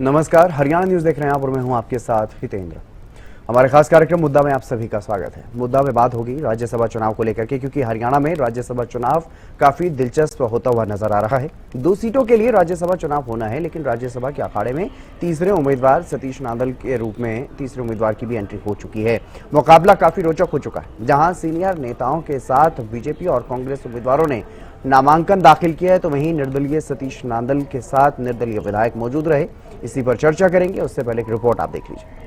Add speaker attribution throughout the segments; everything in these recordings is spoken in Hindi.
Speaker 1: नमस्कार, हरियाणा न्यूज देख रहे हैं आप और मैं हूं आपके साथ हितेंद्र। हमारे खास कार्यक्रम मुद्दा में आप सभी का स्वागत है। मुद्दा में बात होगी राज्यसभा चुनाव को लेकर के, क्योंकि हरियाणा में राज्यसभा चुनाव काफी दिलचस्प होता हुआ नजर आ रहा है। 2 सीटों के लिए राज्यसभा चुनाव होना है, लेकिन राज्यसभा के अखाड़े में तीसरे उम्मीदवार सतीश नांदल के रूप में तीसरे उम्मीदवार की भी एंट्री हो चुकी है। मुकाबला काफी रोचक हो चुका है, जहां सीनियर नेताओं के साथ बीजेपी और कांग्रेस उम्मीदवारों ने नामांकन दाखिल किया है, तो वहीं निर्दलीय सतीश नांदल के साथ निर्दलीय विधायक मौजूद रहे। इसी पर चर्चा करेंगे, उससे पहले एक रिपोर्ट आप देख लीजिए।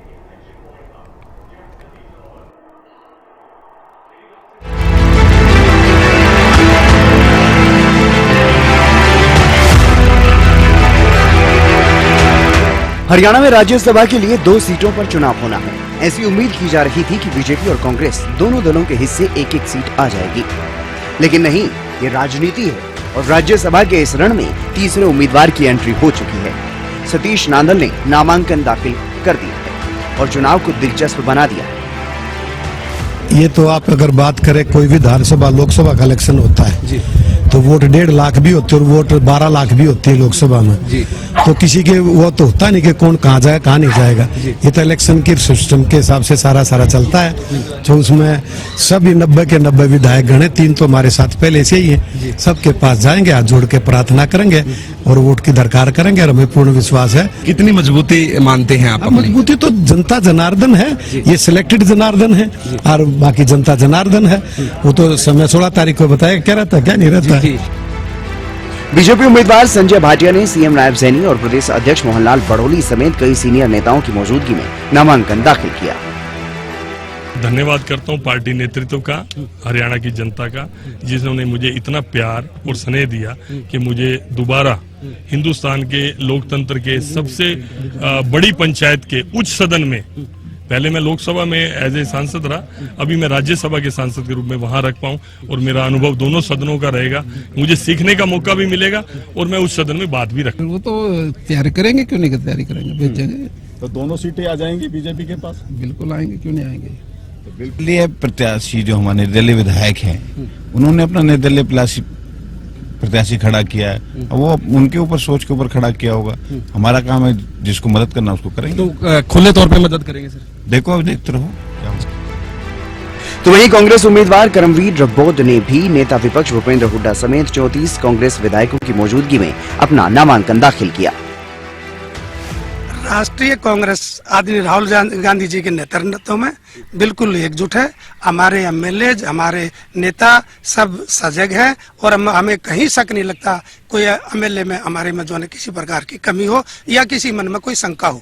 Speaker 1: हरियाणा में राज्यसभा के लिए 2 सीटों पर चुनाव होना है। ऐसी उम्मीद की जा रही थी कि बीजेपी और कांग्रेस दोनों दलों के हिस्से एक-एक सीट आ जाएगी, लेकिन नहीं, ये राजनीति है और राज्यसभा के इस रण में तीसरे उम्मीदवार की एंट्री हो चुकी है। सतीश नांदल ने नामांकन दाखिल कर दिया है और चुनाव को दिलचस्प बना दिया है।
Speaker 2: ये तो आप अगर बात करें, कोई भी विधानसभा लोकसभा का इलेक्शन होता है जी, तो वोट 1.5 लाख भी होते हैं और वोट 12 लाख भी होती है लोकसभा में जी। तो किसी के वो तो होता नहीं कि कौन कहाँ जाए कहाँ नहीं जाएगा। ये तो इलेक्शन के सिस्टम के हिसाब से सारा चलता है। तो उसमें सभी 90 के 90 विधायक गण 3 तो हमारे साथ पहले से ही है। सबके पास जाएंगे, हाथ जोड़ के प्रार्थना करेंगे और वोट की दरकार करेंगे और हमें पूर्ण विश्वास है।
Speaker 3: कितनी मजबूती मानते हैं आप?
Speaker 2: मजबूती तो जनता जनार्दन है, ये सिलेक्टेड जनार्दन है और बाकी जनता जनार्दन है। वो तो समय 16 तारीख को बताया, क्या रहता है क्या नहीं रहता है।
Speaker 1: बीजेपी उम्मीदवार संजय भाटिया ने सीएम नायब सैनी और प्रदेश अध्यक्ष मोहनलाल बड़ोली समेत कई सीनियर नेताओं की मौजूदगी में नामांकन दाखिल किया।
Speaker 4: धन्यवाद करता हूं पार्टी नेतृत्व का, हरियाणा की जनता का, जिन्होंने मुझे इतना प्यार और स्नेह दिया कि मुझे दोबारा हिंदुस्तान के लोकतंत्र के सबसे बड़ी पंचायत के उच्च सदन में, पहले मैं लोकसभा में एज ए सांसद रहा, अभी मैं राज्यसभा के सांसद के रूप में वहां रख पाऊं और मेरा अनुभव दोनों सदनों का रहेगा। मुझे सीखने का मौका भी मिलेगा और मैं उस सदन में बात भी रखूंगा।
Speaker 3: वो तो तैयारी करेंगे, क्यों नहीं तैयारी करेंगे, भेजेंगे।
Speaker 5: तो दोनों सीटें आ जाएंगी बीजेपी के पास?
Speaker 3: बिल्कुल आएंगे, क्यों नहीं आएंगे।
Speaker 5: तो बिल्कुल
Speaker 6: ये प्रत्याशी जो हमारे निर्दलीय विधायक हैं, उन्होंने अपना निर्दलीय प्रत्याशी खड़ा किया है। वो उनके ऊपर सोच के ऊपर खड़ा किया होगा। हमारा काम है जिसको मदद करना उसको करेंगे।
Speaker 3: तो खुले तौर पे मदद करेंगे सर।
Speaker 6: देखो, अब देखते रहो क्या होगा।
Speaker 1: तो वहीं कांग्रेस उम्मीदवार करमवीर रब्बोद ने भी नेता विपक्ष भूपेंद्र हुड्डा समेत 34 कांग्रेस विधायकों की मौजूदगी में अपना नामांकन दाखिल किया।
Speaker 7: राष्ट्रीय कांग्रेस आदरणीय राहुल गांधी जी के नेतृत्व में बिल्कुल एकजुट है। हमारे एमएलए, हमारे नेता सब सजग है और हमें कहीं शक नहीं लगता कोई एमएलए में हमारे में जो है किसी प्रकार की कमी हो या किसी मन में कोई शंका हो।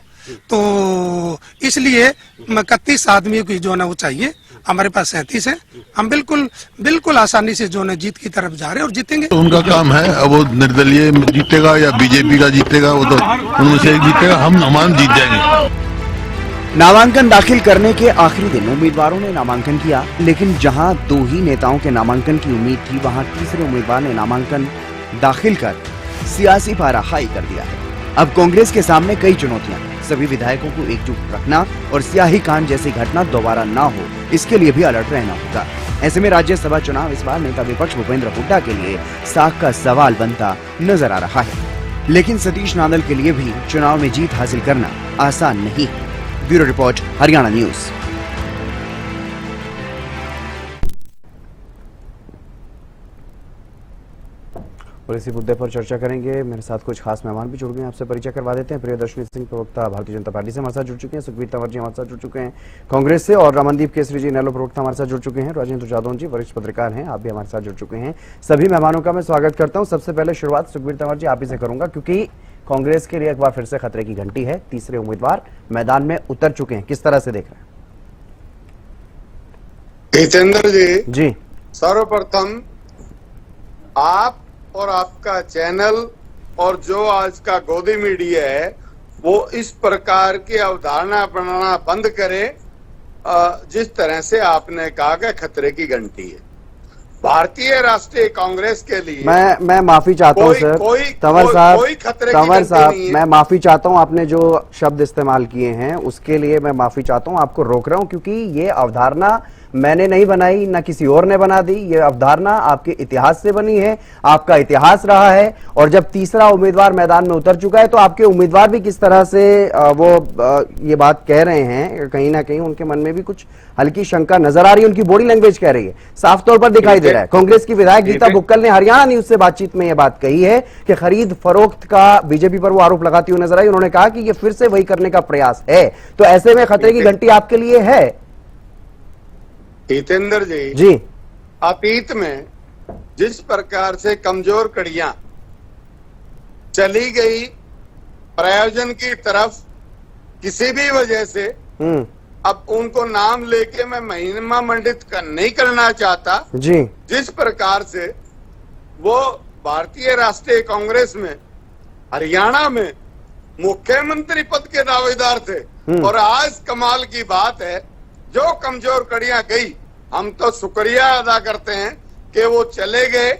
Speaker 7: तो इसलिए 31 आदमियों की जो है वो चाहिए, हमारे पास 37 है। हम बिल्कुल आसानी से जो है जीत की तरफ जा रहे हैं और जीतेंगे।
Speaker 8: तो उनका काम है, अब वो निर्दलीय जीतेगा या बीजेपी का जीतेगा, वो तो उनमें से एक जीतेगा, हम जीत जाएंगे।
Speaker 1: नामांकन दाखिल करने के आखिरी दिन उम्मीदवारों ने नामांकन किया, लेकिन जहां 2 ही नेताओं के नामांकन की उम्मीद थी, वहां तीसरे उम्मीदवार ने नामांकन दाखिल कर सियासी पारा हाई कर दिया है। अब कांग्रेस के सामने कई चुनौतियां, सभी विधायकों को एकजुट रखना और स्याही कांड जैसी घटना दोबारा ना हो, इसके लिए भी अलर्ट रहना होगा। ऐसे में राज्यसभा चुनाव इस बार नेता विपक्ष भूपेंद्र हुड्डा के लिए साख का सवाल बनता नजर आ रहा है। लेकिन सतीश नांदल के लिए भी चुनाव में जीत हासिल करना आसान नहीं है। Bureau report, Haryana news. और इसी मुद्दे पर चर्चा करेंगे। मेरे साथ कुछ खास मेहमान भी जुड़ गए हैं, आपसे परिचय करवा देते हैं। प्रियदर्शनी सिंह, प्रवक्ता भारतीय जनता पार्टी से हमारे साथ जुड़ चुके हैं। सुखबीर तंवर जी हमारे साथ जुड़ चुके हैं कांग्रेस से, और रमनदीप केसरी जी नैलो प्रवक्ता हमारे साथ जुड़ चुके हैं। राजेंद्र जादौन जी वरिष्ठ पत्रकार हैं, आप भी हमारे साथ जुड़ चुके हैं। सभी मेहमानों का मैं स्वागत करता हूँ। सबसे पहले शुरुआत सुखबीर तंवर जी आप ही से करूंगा, क्योंकि कांग्रेस के लिए एक बार फिर से खतरे की घंटी है। तीसरे उम्मीदवार मैदान में उतर चुके हैं, किस तरह से देख रहे हैं?
Speaker 9: हितेंद्र
Speaker 1: जी,
Speaker 9: सर्वप्रथम आप और आपका चैनल और जो आज का गोदी मीडिया है वो इस प्रकार की अवधारणा बनाना बंद करे। जिस तरह से आपने कहा कि खतरे की घंटी है भारतीय राष्ट्रीय कांग्रेस के लिए,
Speaker 1: मैं माफी चाहता हूं सर, तंवर साहब मैं माफी चाहता हूं। आपने जो शब्द इस्तेमाल किए हैं उसके लिए मैं माफी चाहता हूं, आपको रोक रहा हूं, क्योंकि ये अवधारणा मैंने नहीं बनाई, ना किसी और ने बना दी। ये अवधारणा आपके इतिहास से बनी है, आपका इतिहास रहा है। और जब तीसरा उम्मीदवार मैदान में उतर चुका है तो आपके उम्मीदवार भी किस तरह से ये बात कह रहे हैं, कहीं ना कहीं उनके मन में भी कुछ हल्की शंका नजर आ रही है। उनकी बॉडी लैंग्वेज कह रही है, साफ तौर पर दिखाई दे रहा है। कांग्रेस की विधायक गीता बुक्कल ने हरियाणा न्यूज से बातचीत में यह बात कही है कि खरीद फरोख्त का बीजेपी पर वो आरोप लगाती हुई नजर आई। उन्होंने कहा कि ये फिर से वही करने का प्रयास है, तो ऐसे में खतरे की घंटी आपके लिए है।
Speaker 9: हितेंद्र जी, अतीत में जिस प्रकार से कमजोर कड़ियां चली गई प्रयोजन की तरफ किसी भी वजह से, अब उनको नाम लेके मैं महिमा मंडित नहीं करना चाहता जी। जिस प्रकार से वो भारतीय राष्ट्रीय कांग्रेस में हरियाणा में मुख्यमंत्री पद के दावेदार थे, और आज कमाल की बात है जो कमजोर कड़ियां गई, हम तो शुक्रिया अदा करते हैं कि वो चले गए।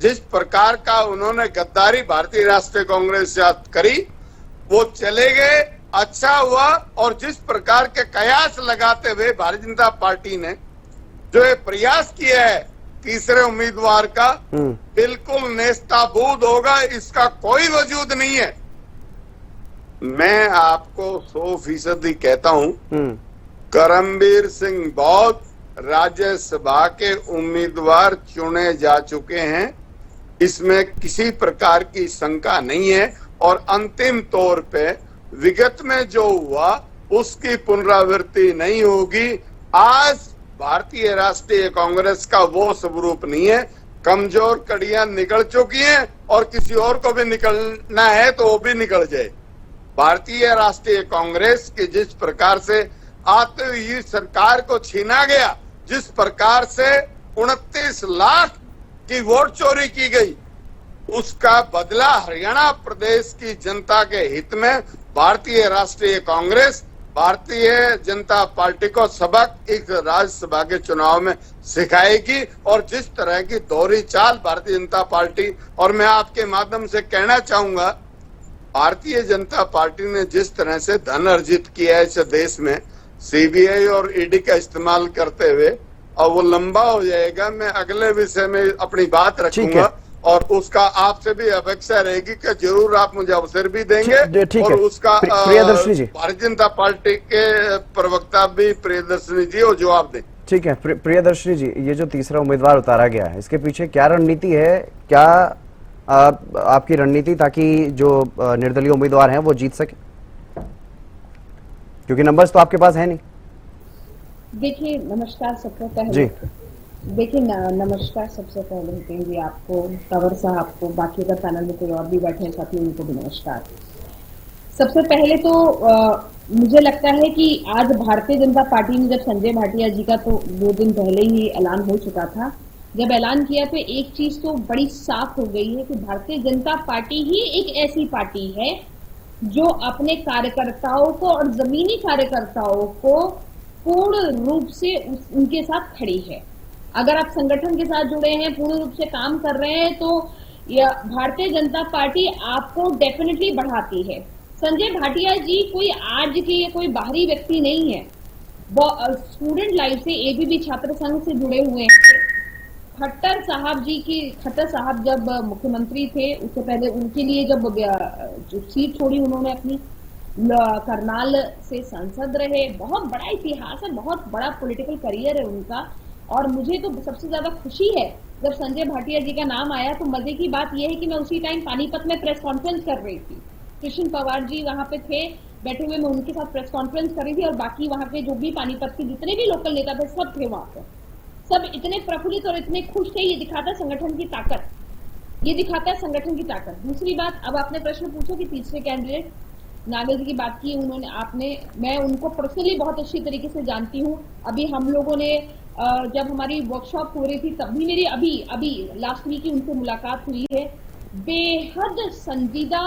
Speaker 9: जिस प्रकार का उन्होंने गद्दारी भारतीय राष्ट्रीय कांग्रेस से करी, वो चले गए, अच्छा हुआ। और जिस प्रकार के कयास लगाते हुए भारतीय जनता पार्टी ने जो ये प्रयास किया है तीसरे उम्मीदवार का, बिल्कुल नेस्ताबूद होगा, इसका कोई वजूद नहीं है। मैं आपको 100% कहता हूं, करमबीर सिंह बौद्ध राज्यसभा के उम्मीदवार चुने जा चुके हैं, इसमें किसी प्रकार की शंका नहीं है। और अंतिम तौर पे विगत में जो हुआ उसकी पुनरावृत्ति नहीं होगी। आज भारतीय राष्ट्रीय कांग्रेस का वो स्वरूप नहीं है। कमजोर कड़ियां निकल चुकी हैं और किसी और को भी निकलना है तो वो भी निकल जाए। भारतीय राष्ट्रीय कांग्रेस के जिस प्रकार से आते हुई सरकार को छीना गया, जिस प्रकार से 29 लाख की वोट चोरी की गई, उसका बदला हरियाणा प्रदेश की जनता के हित में भारतीय राष्ट्रीय कांग्रेस भारतीय जनता पार्टी को सबक इस राज्यसभा के चुनाव में सिखाएगी। और जिस तरह की दोहरी चाल भारतीय जनता पार्टी, और मैं आपके माध्यम से कहना चाहूंगा, भारतीय जनता पार्टी ने जिस तरह से धन अर्जित किया है इस देश में सीबीआई और ईडी का इस्तेमाल करते हुए, और वो लंबा हो जाएगा। मैं अगले विषय में अपनी बात रखूंगा और उसका आपसे भी अपेक्षा रहेगी कि जरूर आप मुझे अवसर भी देंगे। और उसका
Speaker 1: प्रियदर्शनी जी,
Speaker 9: भारतीय जनता पार्टी के प्रवक्ता भी प्रियदर्शनी जी वो जवाब दें।
Speaker 1: ठीक है प्रियदर्शनी जी, ये जो तीसरा उम्मीदवार उतारा गया है, इसके पीछे क्या रणनीति है? क्या आपकी रणनीति ताकि जो निर्दलीय उम्मीदवार हैं वो जीत सके, क्योंकि नंबर्स तो आपके पास है नहीं।
Speaker 10: देखिए नमस्कार सबसे पहले, देखिए नमस्कार सबसे पहले कहेंगे आपको, कंवर साहब को, बाकी अगर पैनल में कोई और भी बैठे हैं साथी उनको भी नमस्कार। सबसे पहले तो मुझे लगता है कि आज भारतीय जनता पार्टी ने जब संजय भाटिया जी का तो 2 दिन पहले ही ऐलान हो चुका था, जब ऐलान किया तो एक चीज तो बड़ी साफ हो गई है कि भारतीय जनता पार्टी ही एक ऐसी पार्टी है जो अपने कार्यकर्ताओं को और जमीनी कार्यकर्ताओं को पूर्ण रूप से उनके साथ खड़ी है। अगर आप संगठन के साथ जुड़े हैं, पूर्ण रूप से काम कर रहे हैं, तो भारतीय जनता पार्टी आपको डेफिनेटली बढ़ाती है। संजय भाटिया जी कोई आज के कोई बाहरी व्यक्ति नहीं है, वो स्टूडेंट लाइफ से एबीवी छात्र संघ से जुड़े हुए हैं। खट्टर साहब जब मुख्यमंत्री थे, उससे पहले उनके लिए जब सीट छोड़ी उन्होंने अपनी, करनाल से सांसद रहे, बहुत बड़ा इतिहास है, बहुत बड़ा पॉलिटिकल करियर है उनका। और मुझे तो सबसे ज्यादा खुशी है जब संजय भाटिया जी का नाम आया, तो मजे की बात यह है कि मैं उसी टाइम पानीपत में प्रेस कॉन्फ्रेंस कर रही थी, कृष्ण पवार जी वहां पे थे बैठे हुए, मैं उनके साथ प्रेस कॉन्फ्रेंस कर रही थी, और बाकी वहां पे जो भी पानीपत के जितने भी लोकल नेता थे सब थे वहां पे, सब इतने प्रफुल्लित और इतने खुश थे। ये दिखाता है संगठन की ताकत, ये दिखाता है संगठन की ताकत। दूसरी बात, अब आपने प्रश्न पूछा कि तीसरे कैंडिडेट नागल जी की बात की उन्होंने, आपने, मैं उनको पर्सनली बहुत अच्छी तरीके से जानती हूँ। अभी हम लोगों ने जब हमारी वर्कशॉप हो रही थी तब भी मेरी अभी लास्ट वीक ही उनसे मुलाकात हुई है। बेहद संजीदा,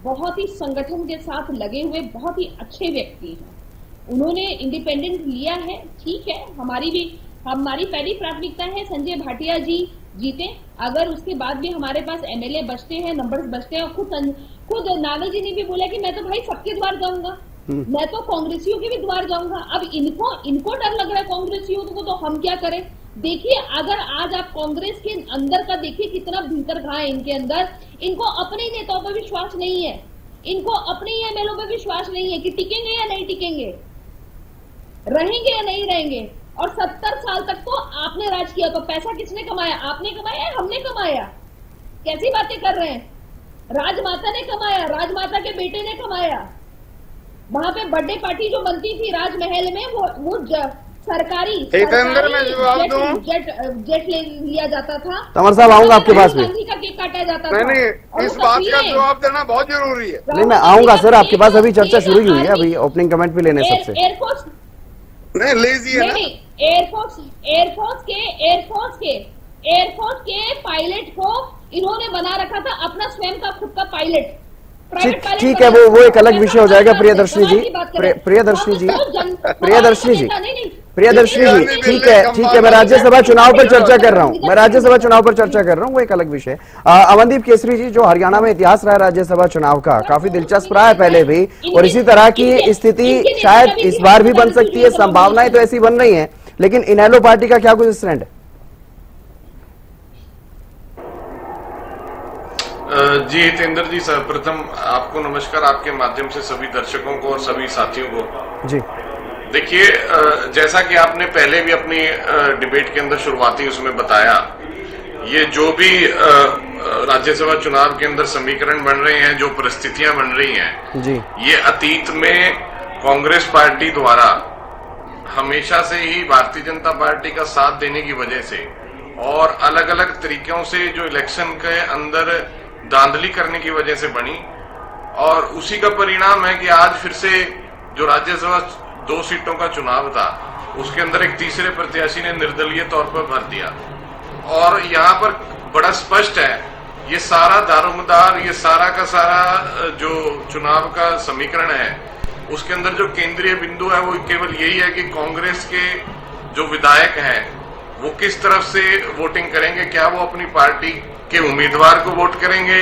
Speaker 10: बहुत ही संगठन के साथ लगे हुए बहुत ही अच्छे व्यक्ति हैं। उन्होंने इंडिपेंडेंट लिया है, ठीक है, हमारी पहली प्राथमिकता है संजय भाटिया जी जीते। अगर उसके बाद भी हमारे पास एमएलए बचते हैं, नंबर्स बचते हैं, खुद नागल जी ने भी बोला कि मैं तो भाई सबके द्वार जाऊंगा, मैं तो कांग्रेसियों के भी द्वार जाऊंगा। अब इनको डर लग रहा है कांग्रेसियों को, तो हम क्या करें? देखिए, अगर आज आप कांग्रेस के अंदर का देखिए कितना भीतर घा है इनके अंदर। इनको अपने ही नेताओं पर विश्वास नहीं है, इनको अपने ही एमएलओ पर विश्वास नहीं है कि टिकेंगे या नहीं टिकेंगे, रहेंगे या नहीं रहेंगे। और 70 साल तक तो आपने राज किया, तो पैसा किसने कमाया? आपने कमाया या हमने कमाया? कैसी बातें कर रहे हैं? राजमाता ने कमाया, राजमाता के बेटे ने कमाया। वहां पे बर्थडे पार्टी जो बनती थी राजमहल में, वो सरकारी
Speaker 9: हितेंद्र, मैं जवाब दूं?
Speaker 10: जेट ले लिया जाता था।
Speaker 1: तंवर साहब, आऊंगा आपके पास में।
Speaker 10: गांधी का केक काटा जाता था।
Speaker 9: नहीं, इस बात का जवाब देना बहुत जरूरी है।
Speaker 1: नहीं, मैं आऊंगा सर आपके पास। अभी चर्चा शुरू ही हुई है, अभी ओपनिंग कमेंट भी लेने सबसे।
Speaker 10: एयरफोर्स
Speaker 9: नहीं, लीजिए ना। एयरफोर्स के पायलट को इन्होंने बना रखा था अपना स्वयं का खुद का पायलट।
Speaker 1: ठीक है, वो एक अलग विषय हो जाएगा। प्रियदर्शनी जी, ठीक है, मैं राज्यसभा चुनाव पर चर्चा कर रहा हूँ, वो एक अलग विषय। अमनदीप केसरी जी, जो हरियाणा में इतिहास रहा है राज्यसभा चुनाव का, काफी दिलचस्प रहा है पहले भी, और इसी तरह की स्थिति शायद इस बार भी बन सकती है। संभावनाएं तो ऐसी बन रही है, लेकिन इनेलो पार्टी का क्या कुछ स्टैंड है?
Speaker 11: जी हितेंद्र जी, सर्वप्रथम आपको नमस्कार, आपके माध्यम से सभी दर्शकों को और सभी साथियों को। जी देखिए, जैसा कि आपने पहले भी अपनी डिबेट के अंदर शुरुआती उसमें बताया, ये जो भी राज्यसभा चुनाव के अंदर समीकरण बन रहे हैं, जो परिस्थितियां बन रही हैं जी, ये अतीत में कांग्रेस पार्टी द्वारा हमेशा से ही भारतीय जनता पार्टी का साथ देने की वजह से और अलग अलग तरीकों से जो इलेक्शन के अंदर धांधली करने की वजह से बनी, और उसी का परिणाम है कि आज फिर से जो राज्यसभा 2 सीटों का चुनाव था, उसके अंदर एक तीसरे प्रत्याशी ने निर्दलीय तौर पर भर दिया। और यहाँ पर बड़ा स्पष्ट है, ये सारा दारोमदार, ये सारा का सारा जो चुनाव का समीकरण है, उसके अंदर जो केंद्रीय बिंदु है वो केवल यही है कि कांग्रेस के जो विधायक हैं वो किस तरफ से वोटिंग करेंगे। क्या वो अपनी पार्टी के उम्मीदवार को वोट करेंगे,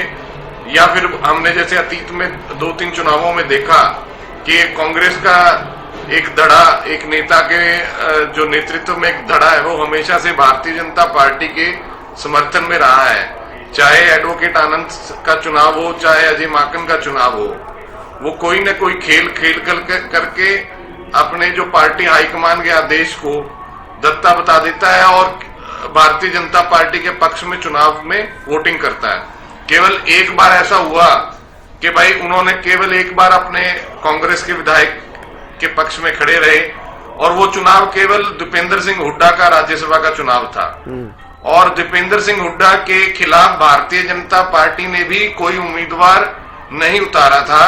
Speaker 11: या फिर हमने जैसे अतीत में 2-3 चुनावों में देखा कि कांग्रेस का एक धड़ा, एक नेता के जो नेतृत्व में एक धड़ा है, वो हमेशा से भारतीय जनता पार्टी के समर्थन में रहा है। चाहे एडवोकेट आनंद का चुनाव हो, चाहे अजय माकन का चुनाव हो, वो कोई न कोई खेल करके अपने जो पार्टी हाईकमान के आदेश को दत्ता बता देता है और भारतीय जनता पार्टी के पक्ष में चुनाव में वोटिंग करता है। केवल एक बार ऐसा हुआ कि भाई उन्होंने केवल एक बार अपने कांग्रेस के विधायक के पक्ष में खड़े रहे, और वो चुनाव केवल दीपेंद्र सिंह हुड्डा का राज्यसभा का चुनाव था, और दीपेंद्र सिंह हुड्डा के खिलाफ भारतीय जनता पार्टी ने भी कोई उम्मीदवार नहीं उतारा था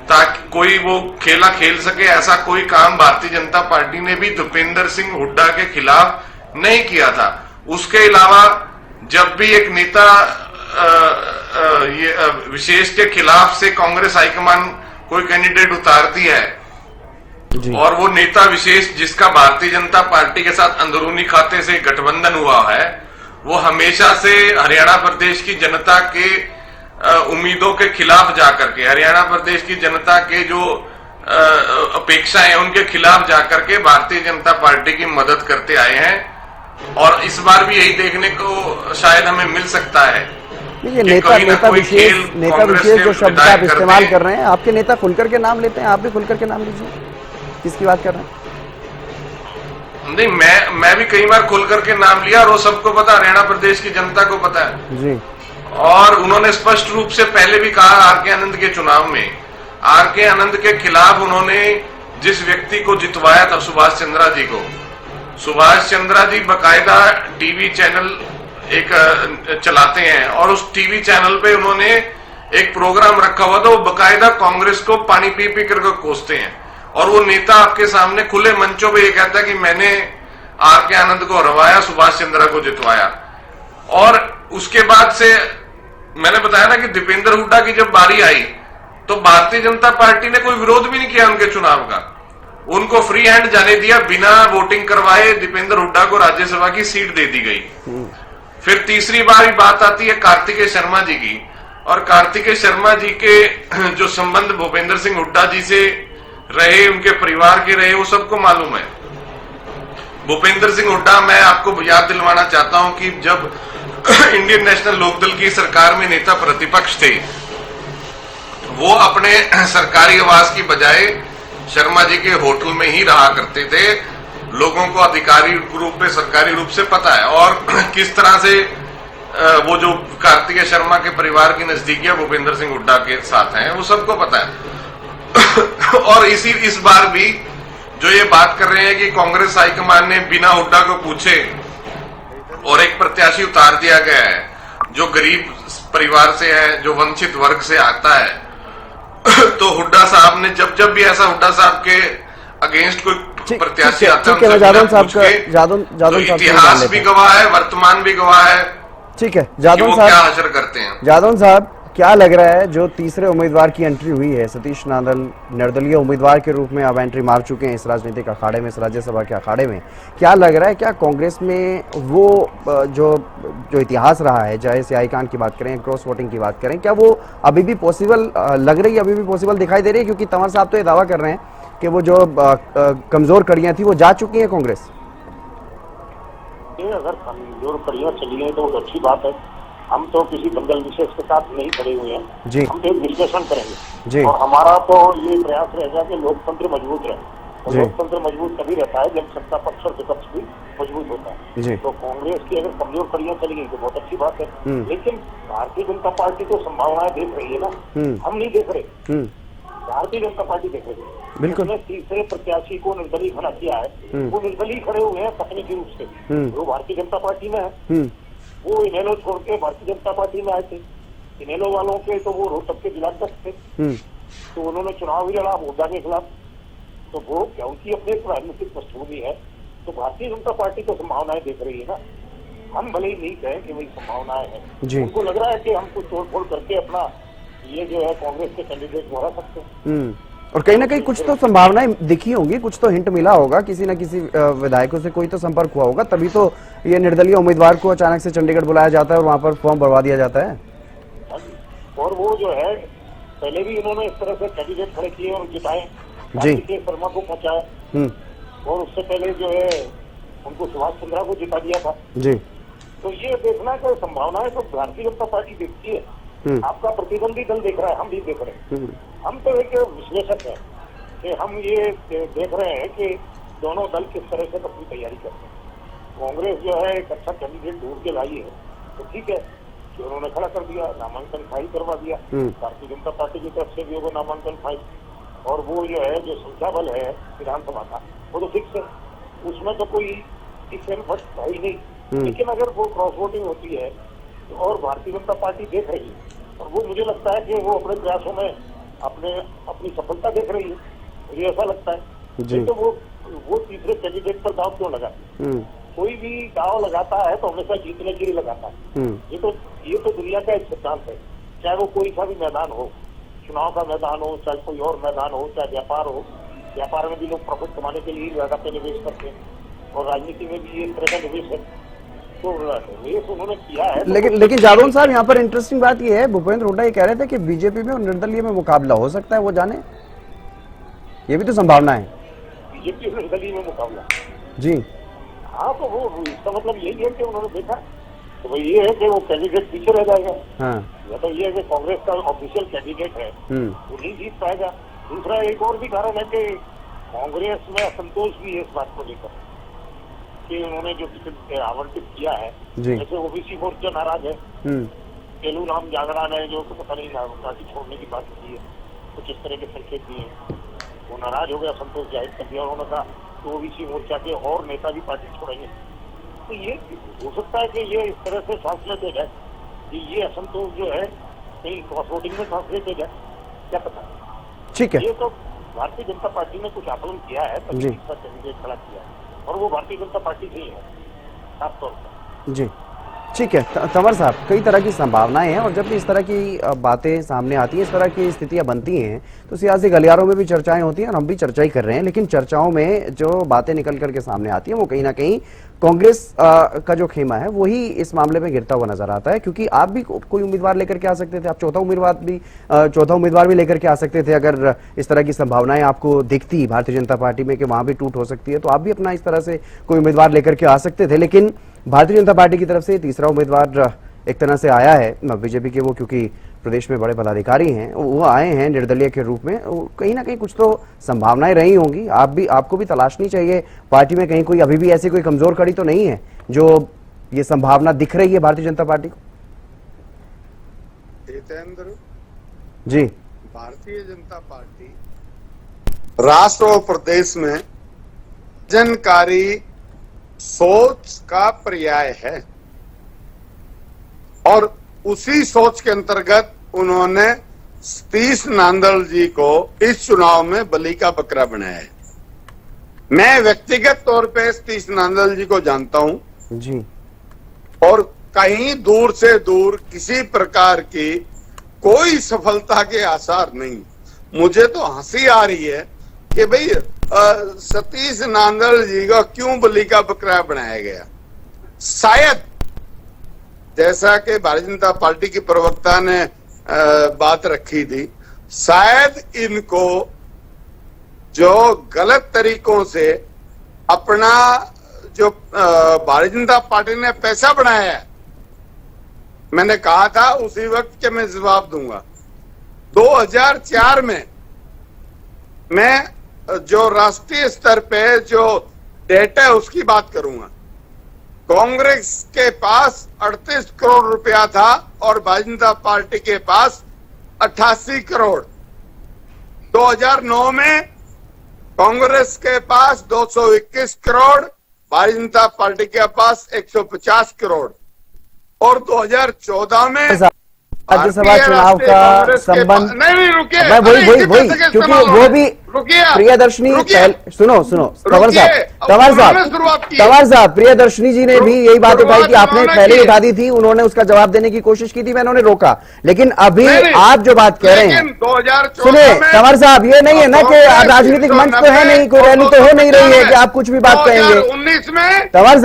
Speaker 11: ताकि कोई वो खेला खेल सके। ऐसा कोई काम भारतीय जनता पार्टी ने भी दीपेंद्र सिंह हुड्डा के खिलाफ नहीं किया था। उसके अलावा जब भी एक नेता विशेष के खिलाफ से कांग्रेस हाईकमान कोई कैंडिडेट उतारती है, और वो नेता विशेष जिसका भारतीय जनता पार्टी के साथ अंदरूनी खाते से गठबंधन हुआ है, वो हमेशा से हरियाणा प्रदेश की जनता के उम्मीदों के खिलाफ जाकर के, हरियाणा प्रदेश की जनता के जो अपेक्षाएं उनके खिलाफ जाकर के भारतीय जनता पार्टी की मदद करते आए हैं। और इस बार भी यही देखने को शायद हमें मिल सकता है।
Speaker 1: ये नेता विशेष जो शब्द आप इस्तेमाल कर रहे हैं, आपके नेता खुलकर के नाम लेते हैं, आप भी खुलकर के नाम लीजिए। किसकी बात कर रहे हैं?
Speaker 11: नहीं, मैं भी कई बार खुलकर के नाम लिया, और वो सबको पता, हरियाणा प्रदेश की जनता को पता है जी। और उन्होंने स्पष्ट रूप से पहले भी कहा, आर.के. आनंद के चुनाव में आर.के. आनंद के खिलाफ उन्होंने जिस व्यक्ति को जितवाया था, सुभाष चंद्रा जी को, सुभाष चंद्रा जी बकायदा टीवी चैनल एक चलाते हैं, और उस टीवी चैनल पे उन्होंने एक प्रोग्राम रखा हुआ था, वो बकायदा कांग्रेस को पानी पी पी करके कोसते हैं, और वो नेता आपके सामने खुले मंचों पे ये कहता है कि मैंने आर.के. आनंद को हरवाया, सुभाष चंद्रा को जितवाया। और उसके बाद से मैंने बताया ना कि दीपेंद्र हुड्डा की जब बारी आई तो भारतीय जनता पार्टी ने कोई विरोध भी नहीं किया उनके चुनाव का, उनको फ्री हैंड जाने दिया, बिना वोटिंग करवाए दीपेंद्र हुड्डा को राज्यसभा की सीट दे दी गई। फिर तीसरी बार बात आती है कार्तिकेय शर्मा जी की, और कार्तिकेय शर्मा जी के जो संबंध भूपेंद्र सिंह हुड्डा जी से रहे, उनके परिवार के रहे, वो सबको मालूम है। भूपेंद्र सिंह हुड्डा, मैं आपको याद दिलवाना चाहता हूं कि जब इंडियन नेशनल लोकदल की सरकार में नेता प्रतिपक्ष थे, वो अपने सरकारी आवास की बजाय शर्मा जी के होटल में ही रहा करते थे। लोगों को आधिकारिक रूप में, सरकारी रूप से पता है, और किस तरह से वो जो कार्तिकेय शर्मा के परिवार की नजदीकियां भूपेंद्र सिंह हुड्डा के साथ हैं, वो सबको पता है। और इस बार भी जो ये बात कर रहे हैं कि कांग्रेस हाईकमान ने बिना हुड्डा को पूछे और एक प्रत्याशी उतार दिया गया है जो गरीब परिवार से है, जो वंचित वर्ग से आता है, तो हुड्डा साहब ने जब भी ऐसा हुड्डा साहब के अगेंस्ट कोई प्रत्याशी आता है,
Speaker 1: जादव
Speaker 11: इतिहास भी गवाह है, वर्तमान भी गवाह है।
Speaker 1: ठीक है जादव
Speaker 11: क्या
Speaker 1: साहब,
Speaker 11: हशर करते हैं।
Speaker 1: जादव साहब, क्या लग रहा है जो तीसरे उम्मीदवार की एंट्री हुई है, सतीश नादल निर्दलीय उम्मीदवार के रूप में अब एंट्री मार चुके हैं इस राजनीतिक अखाड़े में, इस राज्यसभा के अखाड़े में, क्या लग रहा है, क्या कांग्रेस में वो जो इतिहास रहा है, चाहे सियाई-खान की बात करें, क्रॉस वोटिंग की बात करें, क्या वो अभी भी पॉसिबल लग रही है, अभी भी पॉसिबल दिखाई दे रही है? क्योंकि तंवर साहब तो ये दावा कर रहे हैं कि वो जो कमजोर कड़ियां थी वो जा चुकी है कांग्रेस।
Speaker 12: अगर कमजोर कड़ियां चली हैं तो वो अच्छी बात है। हम तो किसी दंगल विशेष के साथ नहीं खड़े हुए हैं
Speaker 1: जी।
Speaker 12: हम तो एक विश्लेषण करेंगे
Speaker 1: जी।
Speaker 12: और हमारा तो ये प्रयास रहेगा कि लोकतंत्र मजबूत रहे, और लोकतंत्र मजबूत तभी रहता है जब सत्ता पक्ष और विपक्ष भी मजबूत होता है
Speaker 1: जी।
Speaker 12: तो कांग्रेस की अगर कमजोर कड़ियां चली गई तो बहुत अच्छी बात है, लेकिन भारतीय जनता पार्टी तो संभावनाएं देख रही है ना, हम नहीं देख रहे, भारतीय जनता पार्टी देख रही है।
Speaker 1: बिल्कुल।
Speaker 12: तीसरे प्रत्याशी को निर्दलीय खड़ा किया है, वो निर्दलीय खड़े हुए हैं तकनीकी रूप से, वो भारतीय जनता पार्टी में है, वो इनेलो छोड़ के भारतीय जनता पार्टी में आए थे। इनेलो वालों के तो वो रोहतक के जिलाध्यक्ष थे, तो उन्होंने चुनाव भी लड़ा हुड्डा के खिलाफ, तो वो क्या उनकी अपनी राजनीतिक पृष्ठभूमि है, तो भारतीय जनता पार्टी तो संभावनाएं देख रही है ना। हम भले ही नहीं कहें कि वही संभावनाएं हैं, उनको लग रहा है कि हम कुछ तोड़ फोड़ करके अपना ये जो है कांग्रेस के कैंडिडेट को हरा सकते हैं।
Speaker 1: और कहीं ना कहीं कुछ तो संभावनाएं दिखी होंगी, कुछ तो हिंट मिला होगा, किसी न किसी विधायकों से कोई तो संपर्क हुआ होगा, तभी तो ये निर्दलीय उम्मीदवार को अचानक से चंडीगढ़ बुलाया जाता है और वहां पर फॉर्म भरवा दिया जाता है।
Speaker 12: और वो जो है पहले भी इन्होंने इस तरह से कैंडिडेट खड़े किए और जिताए, कार्तिकेय शर्मा को पहुंचाया, और उससे पहले जो है उनको सुभाष चंद्रा को जिता दिया था
Speaker 1: जी।
Speaker 12: तो ये देखना कि संभावनाएं तो भारतीय जनता पार्टी देखती है, आपका प्रतिद्वंदी दल देख रहा है, हम भी देख रहे हैं। हम तो एक विश्लेषक है कि हम ये देख रहे हैं कि दोनों दल किस तरह से अपनी तैयारी करते हैं। कांग्रेस जो है एक अच्छा कैंडिडेट ढूंढ के लाई है, तो ठीक है कि उन्होंने खड़ा कर दिया, नामांकन फाइल करवा दिया, भारतीय जनता पार्टी की तरफ से भी होगा नामांकन फाइल, और वो जो है जो संख्या बल है विधानसभा का वो तो फिक्स है, उसमें तो कोई फर्क है ही नहीं। लेकिन अगर वो क्रॉस वोटिंग होती है और भारतीय जनता पार्टी देख रही है, और वो मुझे लगता है कि वो अपने प्रयासों में अपनी सफलता देख रही है, मुझे ऐसा लगता है। तो वो तीसरे कैंडिडेट पर दाव क्यों लगा? कोई भी दाव लगाता है तो हमेशा जीतने के लिए लगाता है। ये तो दुनिया का एक सिद्धांत है, चाहे वो कोई सा भी मैदान हो, चुनाव का मैदान हो, चाहे कोई और मैदान हो, चाहे व्यापार हो, व्यापार में भी लोग प्रॉफिट कमाने के लिए जगह पे निवेश करते हैं, और राजनीति में भी एक तरह का निवेश है, तो निवेश उन्होंने किया है।
Speaker 1: लेकिन जादव साहब, यहाँ पर इंटरेस्टिंग बात ये है, भूपेंद्र हुड्डा ये कह रहे थे कि बीजेपी में और निर्दलीय में मुकाबला हो सकता है, वो जाने, ये भी तो संभावना है।
Speaker 12: बीजेपी और निर्दलीय में मुकाबला
Speaker 1: जी
Speaker 12: हाँ, तो वो इसका मतलब यही है कि उन्होंने देखा तो भाई ये है कि वो कैंडिडेट पीछे रह जाएगा। या तो ये है कि कांग्रेस का ऑफिशियल कैंडिडेट है वो नहीं जीत पाएगा। दूसरा एक और भी कारण है कि कांग्रेस में असंतोष भी है इस बात को लेकर कि उन्होंने जो टिकट आवंटित किया है, जैसे ओबीसी मोर्चा नाराज है, तेलुगुराम जागड़ा ने जो पता नहीं पार्टी छोड़ने की बात की है, कुछ इस तरह के संकेत दिए, वो नाराज हो गया, संतोष जाहिर कर दिया, उन्होंने कहा तो ओबीसी मोर्चा के और नेता भी पार्टी छोड़ेंगे। तो ये हो सकता है कि ये इस तरह से ट्रांसलेट हो जाए कि ये असंतोष जो है कहीं क्रॉस वोटिंग में ट्रांसलेट हो जाए, क्या पता।
Speaker 1: ठीक है,
Speaker 12: ये तो भारतीय जनता पार्टी ने कुछ आकलन किया है, तभी इसका कैंडिडेट खड़ा किया है, और वो भारतीय जनता पार्टी से ही है खास तौर पर।
Speaker 1: जी ठीक है तंवर साहब, कई तरह की संभावनाएं हैं और जब भी इस तरह की बातें सामने आती हैं, इस तरह की स्थितियां बनती हैं तो सियासी गलियारों में भी चर्चाएं होती हैं और हम भी चर्चा ही कर रहे हैं। लेकिन चर्चाओं में जो बातें निकल करके सामने आती हैं वो कहीं ना कहीं कांग्रेस का जो खेमा है वही इस मामले में गिरता हुआ नजर आता है, क्योंकि आप भी कोई उम्मीदवार लेकर के आ सकते थे, आप चौथा उम्मीदवार भी लेकर के आ सकते थे। अगर इस तरह की संभावनाएं आपको दिखती भारतीय जनता पार्टी में कि वहां भी टूट हो सकती है तो आप भी अपना इस तरह से कोई उम्मीदवार लेकर के आ सकते थे। लेकिन भारतीय जनता पार्टी की तरफ से तीसरा उम्मीदवार एक तरह से आया है बीजेपी के, वो क्योंकि प्रदेश में बड़े पदाधिकारी हैं, वो आए हैं निर्दलीय के रूप में, कहीं ना कहीं कुछ तो संभावनाएं रही होंगी। आपको भी तलाशनी चाहिए पार्टी में कहीं कोई अभी भी ऐसी कोई कमजोर कड़ी तो नहीं है जो ये संभावना दिख रही है भारतीय जनता पार्टी को।
Speaker 9: हितेंद्र
Speaker 1: जी,
Speaker 9: भारतीय जनता पार्टी राष्ट्र और प्रदेश में जनकारी सोच का पर्याय है और उसी सोच के अंतर्गत उन्होंने सतीश नांदल जी को इस चुनाव में बलि का बकरा बनाया है। मैं व्यक्तिगत तौर पे सतीश नांदल जी को जानता हूं
Speaker 1: जी, और
Speaker 9: कहीं दूर से दूर किसी प्रकार की कोई सफलता के आसार नहीं। मुझे तो हंसी आ रही है कि भाई सतीश नांदल जी को क्यों बलि का बकरा बनाया गया। शायद जैसा कि भारतीय जनता पार्टी की प्रवक्ता ने बात रखी थी, शायद इनको जो गलत तरीकों से अपना जो भारतीय जनता पार्टी ने पैसा बनाया है, मैंने कहा था उसी वक्त के मैं जवाब दूंगा। 2004 में मैं जो राष्ट्रीय स्तर पे जो डेटा है उसकी बात करूंगा। कांग्रेस के पास 38 करोड़ रुपया था और भारतीय जनता पार्टी के पास 88 करोड़। 2009 में कांग्रेस के पास 221 करोड़, भारतीय जनता पार्टी के पास 150 करोड़ और 2014 में
Speaker 1: राज्यसभा चुनाव का संबंध
Speaker 9: नहीं रुकिए,
Speaker 1: मैं वही क्योंकि वो भी प्रियदर्शनी सुनो तंवर साहब प्रियदर्शनी जी ने भी यही बात उठाई कि आपने पहले उठा दी थी, उन्होंने उसका जवाब देने की कोशिश की थी, मैंने उन्हें रोका। लेकिन अभी आप जो बात कह रहे हैं, सुनिए तंवर साहब, ये नहीं है ना कि राजनीतिक मंच तो है नहीं, कोई रैली तो हो नहीं रही है कि आप कुछ भी बात कहेंगे।
Speaker 9: 2019 में
Speaker 1: तंवर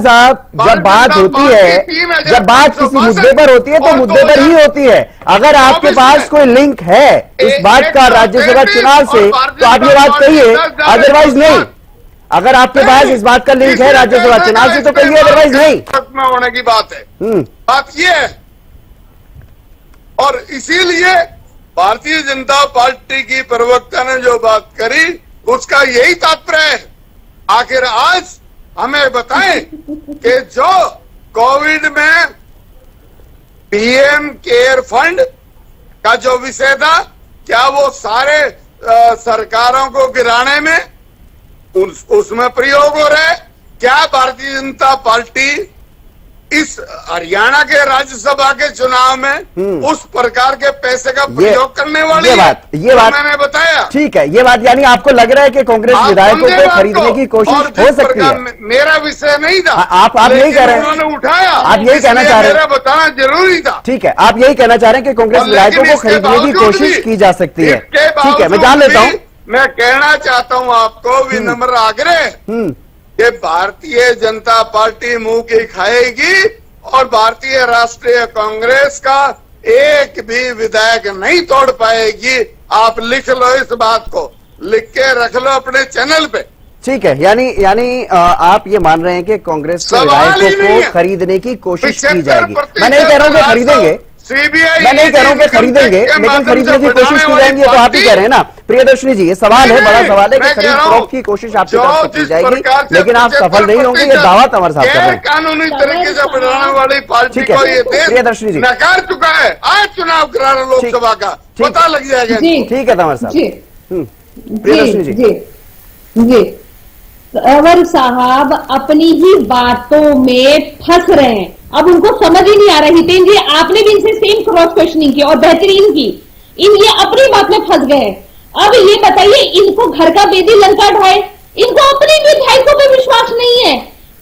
Speaker 1: साहब जब बात होती है, जब बात किसी मुद्दे पर होती है तो मुद्दे पर ही होती है। अगर आपके पास कोई लिंक है इस बात का राज्यसभा चुनाव से तो आप ये बात कहिए, अदरवाइज नहीं। अगर आपके पास इस बात का लिंक है राज्यसभा चुनाव से तो कहिए, अदरवाइज नहीं।
Speaker 9: में होने की बात है, बात ये है। और इसीलिए भारतीय जनता पार्टी की प्रवक्ता ने जो बात करी उसका यही तात्पर्य है। आखिर आज हमें बताएं कि जो कोविड में पीएम केयर फंड का जो विषय था, क्या वो सारे सरकारों को गिराने में उसमें प्रयोग हो रहा है? क्या भारतीय जनता पार्टी इस हरियाणा के राज्यसभा के चुनाव में उस प्रकार के पैसे का प्रयोग करने वाली
Speaker 1: ये बात
Speaker 9: मैंने बताया।
Speaker 1: ठीक है, ये बात यानी आपको लग रहा है कि कांग्रेस विधायकों को खरीदने की कोशिश हो सकती है।
Speaker 9: मेरा विषय नहीं था,
Speaker 1: आप यही कह रहे हैं,
Speaker 9: उन्होंने उठाया,
Speaker 1: आप यही कहना चाह रहे हैं,
Speaker 9: बताना जरूरी था।
Speaker 1: ठीक है, आप यही कहना चाह रहे हैं कि कांग्रेस विधायकों को खरीदने की कोशिश की जा सकती है। ठीक है, मैं जान लेता हूँ।
Speaker 9: मैं कहना चाहता हूँ आपको विनम्र आग्रह कि भारतीय जनता पार्टी मुंह की खाएगी और भारतीय राष्ट्रीय कांग्रेस का एक भी विधायक नहीं तोड़ पाएगी। आप लिख लो, इस बात को लिख के रख लो अपने चैनल पे।
Speaker 1: ठीक है, यानी आप ये मान रहे हैं कि कांग्रेस के विधायकों को खरीदने की कोशिश की जाएगी। मैं नहीं कह रहा हूँ कि खरीदेंगे, मैं नहीं कह रहा हूँ कि खरीदेंगे, लेकिन खरीदने की कोशिश की जाएगी, तो आप ही कह रहे हैं ना प्रियदर्शनी जी। ये सवाल है, बड़ा सवाल है कि खरीद फरोख्त की कोशिश आपकी तरफ से की जाएगी, लेकिन आप सफल नहीं होंगे, ये दावा तंवर साहब कर रहे हैं।
Speaker 9: कानूनी तरीके से बढ़ाने वाली पार्टी को ये देश
Speaker 1: प्रियदर्शनी जी
Speaker 9: नकार चुका है। आज चुनाव करा रहे लोकसभा का, पता लग जाएगा।
Speaker 1: ठीक है तंवर साहब। प्रियदर्शनी
Speaker 10: जी, तंवर साहब अपनी ही बातों में फंस रहे हैं, अब उनको समझ ही नहीं आ रही। हितेंद्र जी, आपने भी इनसे सेम क्रॉस क्वेश्चनिंग की और बेहतरीन की, ये अपनी बात में फंस गए। अब ये बताइए, इनको घर का बेदी लंका ढाए, इनको अपने विधायकों पे विश्वास नहीं है।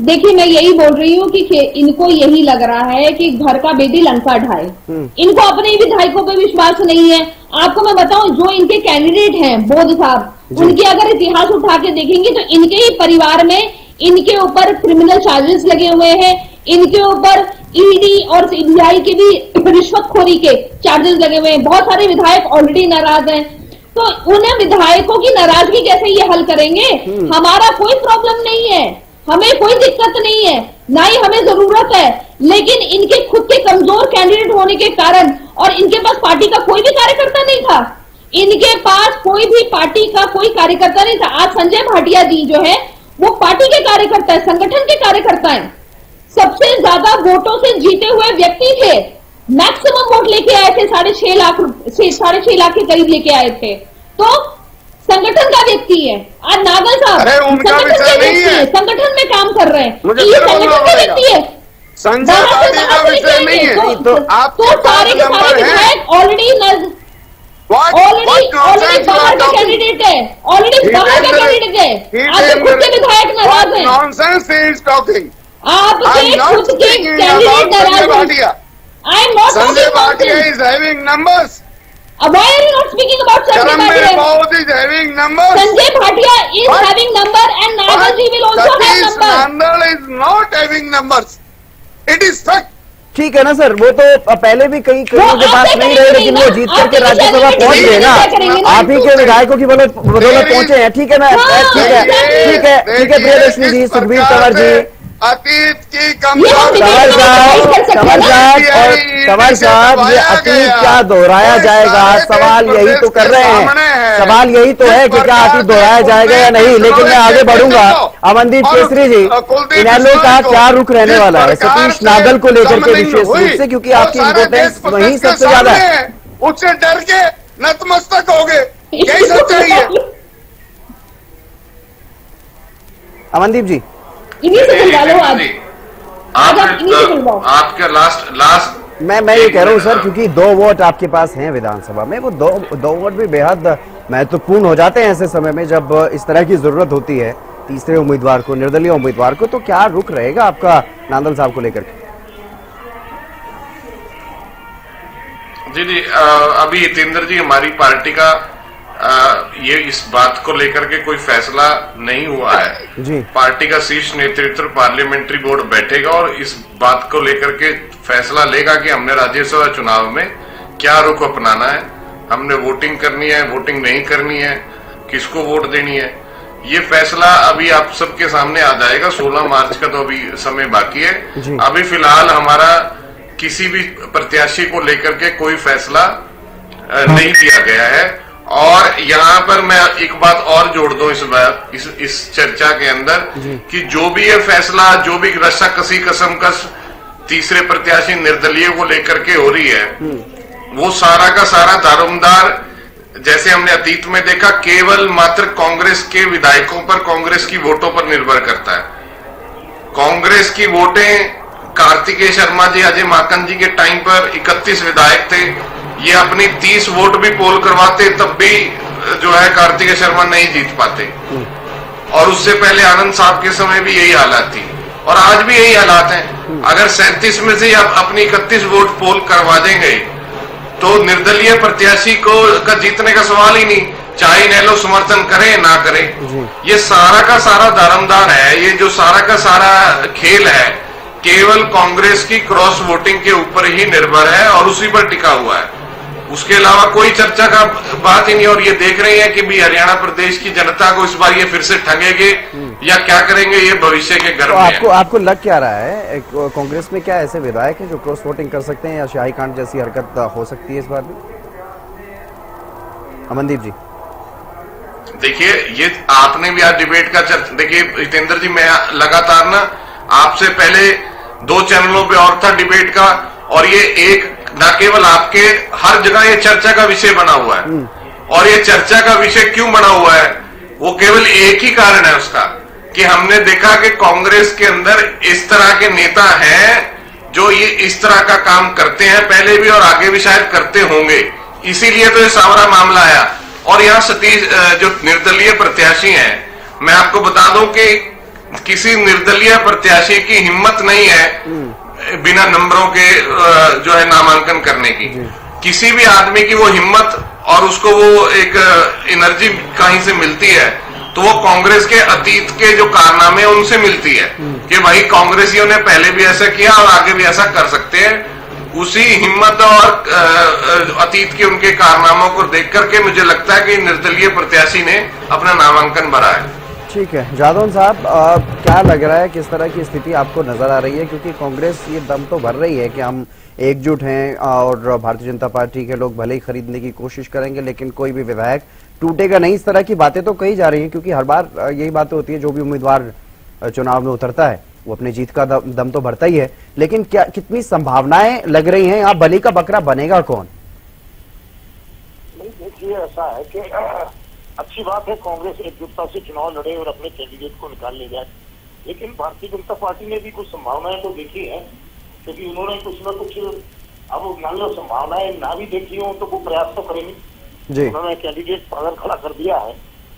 Speaker 10: देखिए मैं यही बोल रही हूँ कि इनको यही लग रहा है कि घर का बेदी लंका ढाए। इनको अपने विधायकों पे विश्वास नहीं है। आपको मैं बताऊं, जो इनके कैंडिडेट हैं बोध साहब, उनके अगर इतिहास उठा के देखेंगे तो इनके ही परिवार में इनके ऊपर क्रिमिनल चार्जेस लगे हुए हैं, इनके ऊपर ईडी और सीबीआई के भी रिश्वतखोरी के चार्जेस लगे हुए हैं। बहुत सारे विधायक ऑलरेडी नाराज हैं, तो उन विधायकों की नाराजगी कैसे ये हल करेंगे? हमारा कोई प्रॉब्लम नहीं है, हमें कोई दिक्कत नहीं है, ना ही हमें जरूरत है, लेकिन इनके खुद के कमजोर कैंडिडेट होने के कारण, और इनके पास पार्टी का कोई भी कार्यकर्ता नहीं था, इनके पास कोई भी पार्टी का कोई कार्यकर्ता नहीं था। आज संजय भाटिया जी जो है वो पार्टी के कार्यकर्ता है, संगठन के कार्यकर्ता है, सबसे ज्यादा वोटों से जीते हुए व्यक्ति थे, मैक्सिमम वोट लेके आए थे, 6.5 लाख के करीब लेके आए थे, तो संगठन का व्यक्ति है। आज नागल साहब संगठन के व्यक्ति है, संगठन में काम कर रहे हैं, ये संगठन के व्यक्ति है,
Speaker 9: संजय भाटिया का विषय नहीं है।
Speaker 10: तो सारे के सारे विधायक ऑलरेडी बाहर का कैंडिडेट है, ऑलरेडी बाहर का कैंडिडेट है। आपके खुद के विधायक नाराज हैं,
Speaker 9: नॉनसेंस ही इज टॉकिंग।
Speaker 10: आपके खुद के कैंडिडेट नाराज हैं। I am not
Speaker 9: Sanjay Bhatia is having numbers.
Speaker 10: Why are you not speaking about Sanjay Bhatia?
Speaker 9: Charan is having numbers.
Speaker 10: Sanjay Bhatia is having number and Nagal ji will also have number.
Speaker 9: Nandal is not having numbers. It is fact.
Speaker 1: ठीक है ना सर, वो तो पहले भी कई के पास नहीं रहे, लेकिन वो जीत करके राज्यसभा पहुंच गए ना, आप ही के विधायकों की बदौलत पहुंचे हैं। ठीक है ना, ठीक है, ठीक है, ठीक है। प्रियदर्शनी जी, सुखबीर तंवर जी,
Speaker 9: अतीत की
Speaker 1: कंवर साहब, ये अतीत क्या दोहराया जाएगा? सवाल यही तो कर रहे हैं, सवाल यही तो है कि क्या अतीत दोहराया जाएगा या नहीं। लेकिन मैं आगे बढ़ूंगा। अमनदीप केसरी जी, इनेलो का क्या रुख रहने वाला है सतीश नागल को लेकर के विशेष रूप से, क्योंकि आपकी इम्पोर्टेंस वही सबसे ज्यादा है।
Speaker 9: उससे डर के नतमस्तक हो गए, यही सच्चाई है।
Speaker 1: अमनदीप जी,
Speaker 10: इन्हीं से खुलवा लो आज
Speaker 11: आपके लास्ट
Speaker 1: मैं ये कह रहा हूँ सर, क्योंकि 2 वोट आपके पास हैं विधानसभा में, वो दो वोट भी बेहद महत्वपूर्ण हो जाते हैं ऐसे समय में जब इस तरह की जरूरत होती है तीसरे उम्मीदवार को, निर्दलीय उम्मीदवार को। तो क्या रुख रहेगा आपका नांदल साहब को लेकर के?
Speaker 11: जी, अभी हितेंद्र जी, हमारी पार्टी का ये इस बात को लेकर के कोई फैसला नहीं हुआ है
Speaker 1: जी।
Speaker 11: पार्टी का शीर्ष नेतृत्व पार्लियामेंट्री बोर्ड बैठेगा और इस बात को लेकर के फैसला लेगा कि हमने राज्यसभा चुनाव में क्या रुख अपनाना है, हमने वोटिंग करनी है, वोटिंग नहीं करनी है, किसको वोट देनी है। ये फैसला अभी आप सबके सामने आ जाएगा। 16 मार्च का तो अभी समय बाकी है। अभी फिलहाल हमारा किसी भी प्रत्याशी को लेकर के कोई फैसला नहीं लिया गया है। और यहाँ पर मैं एक बात और जोड़ दूं इस चर्चा के अंदर कि जो भी ये फैसला, जो भी रस्सा कसी कसमकस तीसरे प्रत्याशी निर्दलीय को लेकर के हो रही है, वो सारा का सारा दारोमदार, जैसे हमने अतीत में देखा, केवल मात्र कांग्रेस के विधायकों पर, कांग्रेस की वोटों पर निर्भर करता है। कांग्रेस की वोटें, कार्तिकेय शर्मा जी, अजय माकन जी के टाइम पर 31 विधायक थे, ये अपनी 30 वोट भी पोल करवाते तब भी जो है कार्तिकेय शर्मा नहीं जीत पाते। और उससे पहले आनंद साहब के समय भी यही हालात थी और आज भी यही हालात हैं। अगर 37 में से आप अपनी 31 वोट पोल करवा देंगे तो निर्दलीय प्रत्याशी का जीतने का सवाल ही नहीं, चाहे इनेलो समर्थन करे ना करे। ये सारा का सारा दारोमदार है, ये जो सारा का सारा खेल है केवल कांग्रेस की क्रॉस वोटिंग के ऊपर ही निर्भर है और उसी पर टिका हुआ है। उसके अलावा कोई चर्चा का बात ही नहीं। और ये देख रहे हैं कि भी हरियाणा प्रदेश की जनता को इस बार ये फिर से ठगेंगे या क्या करेंगे, ये भविष्य के गर्भ में
Speaker 1: तो आपको लग क्या रहा है, कांग्रेस में क्या ऐसे विधायक हैं जो क्रॉस वोटिंग कर सकते हैं या शाही कांड जैसी हरकत हो सकती है इस बार भी? अमनदीप जी,
Speaker 11: देखिए, ये आपने भी आज डिबेट का देखिए हितेंद्र जी, मैं लगातार ना आपसे पहले 2 चैनलों पे और था डिबेट का, और ये एक न केवल आपके हर जगह ये चर्चा का विषय बना हुआ है। और ये चर्चा का विषय क्यों बना हुआ है, वो केवल एक ही कारण है उसका, कि हमने देखा कि कांग्रेस के अंदर इस तरह के नेता हैं जो ये इस तरह का काम करते हैं, पहले भी और आगे भी शायद करते होंगे, इसीलिए तो ये सारा मामला आया। और यहाँ सतीश जो निर्दलीय प्रत्याशी हैं, मैं आपको बता दूं कि किसी निर्दलीय प्रत्याशी की हिम्मत नहीं है बिना नंबरों के जो है नामांकन करने की। किसी भी आदमी की वो हिम्मत और उसको वो एक एनर्जी कहीं से मिलती है तो वो कांग्रेस के अतीत के जो कारनामे उनसे मिलती है कि भाई कांग्रेसियों ने पहले भी ऐसा किया और आगे भी ऐसा कर सकते हैं। उसी हिम्मत और अतीत के उनके कारनामों को देख करके मुझे लगता है कि निर्दलीय प्रत्याशी ने अपना नामांकन भरा है।
Speaker 1: ठीक है जादौन साहब, क्या लग रहा है, किस तरह की स्थिति आपको नजर आ रही है? क्योंकि कांग्रेस ये दम तो भर रही है कि हम एकजुट हैं और भारतीय जनता पार्टी के लोग भले ही खरीदने की कोशिश करेंगे लेकिन कोई भी विधायक टूटेगा नहीं, इस तरह की बातें तो कही जा रही हैं। क्योंकि हर बार यही बातें होती है, जो भी उम्मीदवार चुनाव में उतरता है वो अपनी जीत का दम तो भरता ही है, लेकिन क्या कितनी संभावनाएं लग रही हैं? यहाँ बलि का बकरा बनेगा कौन?
Speaker 12: नहीं, देखिए ऐसा है कि अच्छी बात है कांग्रेस एकजुटता से चुनाव लड़े और अपने कैंडिडेट को निकाल ले जाए, लेकिन भारतीय जनता पार्टी ने भी कुछ संभावनाएं तो देखी है, क्योंकि उन्होंने कुछ न कुछ, अब मान लो संभावनाएं ना भी देखी हो तो वो प्रयास तो करेंगे। उन्होंने कैंडिडेट अगर खड़ा कर दिया है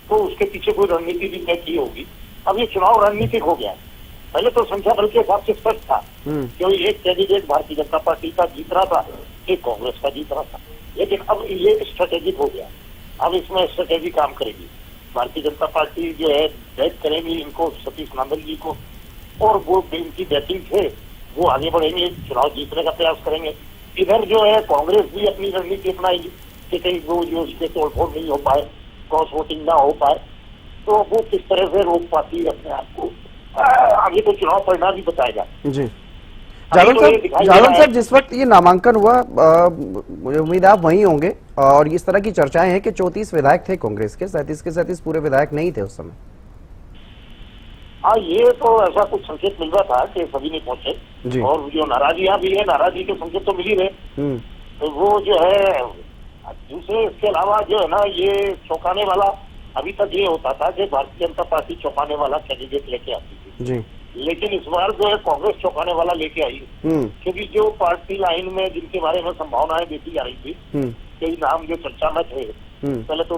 Speaker 12: तो उसके पीछे कोई रणनीति भी तय की होगी। अब ये चुनाव रणनीतिक हो गया है। पहले तो संख्या बल के हिसाब से स्पष्ट था क्योंकि एक कैंडिडेट भारतीय जनता पार्टी का जीत रहा था, एक कांग्रेस का जीत रहा था, लेकिन अब ये स्ट्रेटेजिक हो गया। अब इसमें स्ट्रेटेजी काम करेगी। भारतीय जनता पार्टी जो है बैक करेगी इनको, सतीश नांदल जी को, और वो इनकी बैटिंग थे वो आगे बढ़ेंगे, चुनाव जीतने का प्रयास करेंगे। इधर जो है कांग्रेस भी अपनी रणनीति अपनाएगी कि कहीं वो जो उसके तोड़फोड़ नहीं हो पाए, क्रॉस वोटिंग ना हो पाए, तो वो किस तरह से रोक पाती है अपने आप को, आगे तो चुनाव परिणाम भी बताएगा।
Speaker 1: जी जादौन साहब, जिस वक्त ये नामांकन हुआ मुझे उम्मीद है आप वहीं होंगे, और इस तरह की चर्चाएं हैं कि 34 विधायक थे कांग्रेस के, 37 के 37 पूरे विधायक नहीं थे उस समय।
Speaker 12: हाँ, ये तो ऐसा कुछ संकेत मिल रहा था कि सभी नहीं पहुंचे, और जो नाराजियां भी है, नाराजगी के संकेत तो मिल ही रहे। तो वो जो है दूसरे, इसके अलावा जो है ना, ये चौंकाने वाला अभी तक ये होता था कि भारतीय जनता पार्टी चौंकाने वाला कैंडिडेट लेके आती थी, लेकिन इस बार जो है कांग्रेस चौंकाने वाला लेके आई, क्योंकि जो पार्टी लाइन में जिनके बारे में संभावनाएं देखी जा रही थी, कई नाम जो चर्चा में थे, पहले तो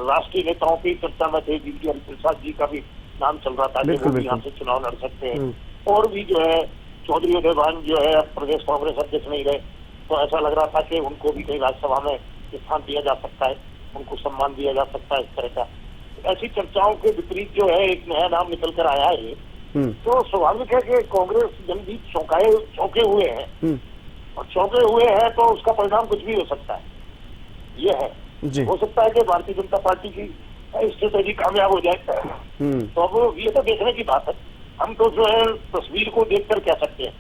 Speaker 12: राष्ट्रीय नेताओं की चर्चा में थे, जिनकी हरिप्रसाद जी का भी नाम चल रहा था कि वो भी यहाँ से चुनाव लड़ सकते हैं, और भी जो है चौधरी उदयभान जो है प्रदेश कांग्रेस अध्यक्ष नहीं रहे, तो ऐसा लग रहा था कि उनको भी कहीं राज्यसभा में स्थान दिया जा सकता है, उनको सम्मान दिया जा सकता है। इस तरह का ऐसी चर्चाओं के विपरीत जो है एक नया नाम निकल कर आया है, तो स्वाभाविक है कि कांग्रेस जन भी चौंके हुए हैं, और चौंके हुए हैं तो उसका परिणाम कुछ भी हो सकता है। ये है, हो सकता है कि भारतीय जनता पार्टी की स्ट्रेटेजी कामयाब हो जाए, तो अब ये तो देखने की बात है। हम तो जो है तस्वीर को देखकर कह सकते हैं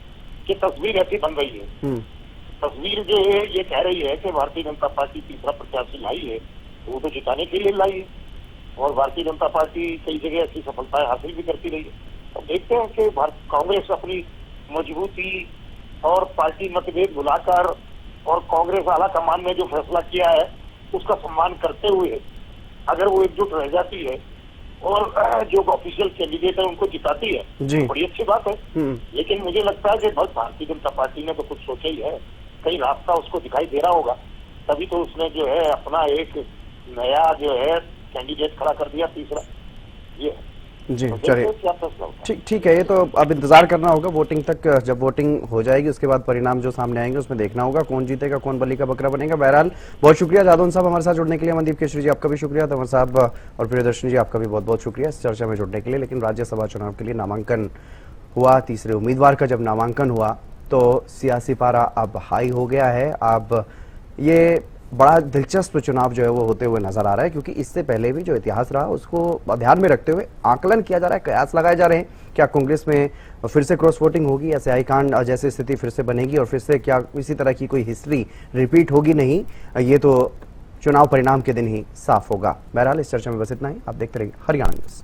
Speaker 12: कि तस्वीर ऐसी बन रही है। तस्वीर जो है ये कह रही है कि भारतीय जनता पार्टी तीसरा प्रत्याशी लाई है, वो तो जिताने के लिए लाई है, और भारतीय जनता पार्टी कई जगह ऐसी सफलताएं हासिल भी करती रही है। तो देखते हैं कि कांग्रेस अपनी मजबूती और पार्टी मतभेद भुलाकर और कांग्रेस आला कमान ने जो फैसला किया है उसका सम्मान करते हुए अगर वो एकजुट रह जाती है और जो ऑफिशियल कैंडिडेट है उनको जिताती है, बड़ी अच्छी बात है। लेकिन मुझे लगता है कि बस भारतीय जनता पार्टी ने तो कुछ सोचा ही है, कहीं रास्ता उसको दिखाई दे रहा होगा, तभी तो उसने जो है अपना एक नया जो है कैंडिडेट खड़ा कर दिया, तीसरा। ये
Speaker 1: जी चलिए, ठीक है, ये तो अब इंतजार करना होगा वोटिंग तक। जब वोटिंग हो जाएगी उसके बाद परिणाम जो सामने आएंगे उसमें देखना होगा कौन जीतेगा, कौन बलि का बकरा बनेगा। बहरहाल बहुत शुक्रिया जादौन साहब हमारे साथ जुड़ने के लिए। मनदीप केशरी जी आपका भी शुक्रिया, तंवर साहब और प्रियदर्शन जी आपका भी बहुत बहुत शुक्रिया इस चर्चा में जुड़ने के लिए। लेकिन राज्यसभा चुनाव के लिए नामांकन हुआ, तीसरे उम्मीदवार का जब नामांकन हुआ तो सियासी पारा अब हाई हो गया है। अब ये बड़ा दिलचस्प चुनाव जो है वो होते हुए नजर आ रहा है, क्योंकि इससे पहले भी जो इतिहास रहा उसको ध्यान में रखते हुए आकलन किया जा रहा है, कयास लगाए जा रहे हैं। क्या कांग्रेस में फिर से क्रॉस वोटिंग होगी या स्याही कांड जैसी स्थिति फिर से बनेगी, और फिर से क्या इसी तरह की कोई हिस्ट्री रिपीट होगी? नहीं, ये तो चुनाव परिणाम के दिन ही साफ होगा। बहरहाल इस चर्चा में बस इतना ही। आप देखते रहिए हरियाणा न्यूज़।